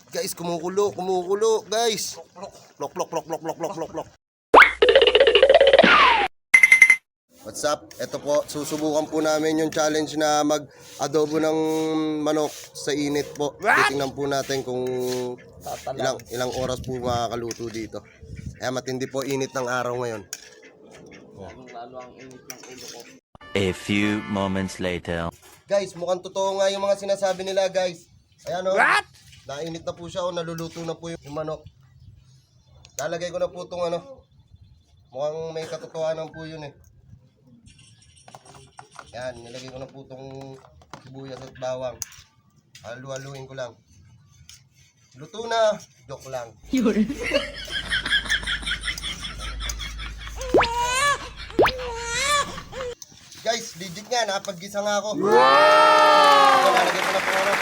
Guys, kumukulo, guys. Plok, plok, plok, plok, plok, plok, plok, plok. What's up? Ito po, susubukan po namin yung challenge na mag-adobo ng manok sa init po. Titingnan po natin kung ilang oras po makakaluto dito. Kaya matindi po init ng araw ngayon. A few moments later. Guys, mukhang totoo nga yung mga sinasabi nila, guys. Ayan o. What? Nainit na po siya o naluluto na po yung manok. Lalagay ko na po itong ano. Mukhang may katotohanan po yun eh. Yan, nilagay ko na po itong sibuyas at bawang. Halu-haluin ko lang. Luto na. Joke lang. Guys, legit nga. Nakapag-gisa nga ako. Wow! Lalagay ko na po ano.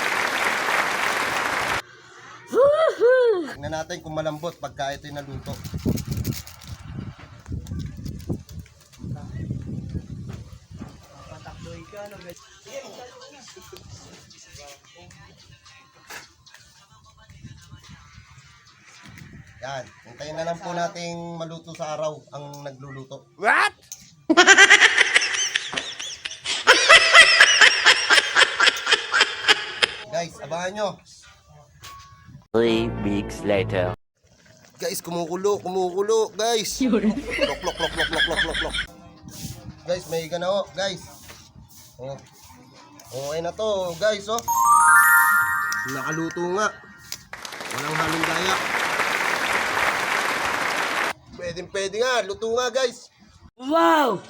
Tignan natin kung malambot pagka ito'y naluto. Yan, hintayin na lang po nating maluto sa araw ang nagluluto. What? Guys, abangan nyo. 3 weeks later. Guys, kumukulo, guys. Plok, plok, plok, plok, plok, plok, plok, plok. Guys, may higa na ho, guys. Oh. Okay na to, guys, oh. Nakaluto nga. Walang halong daya. Pwede nga, luto nga, guys. Wow!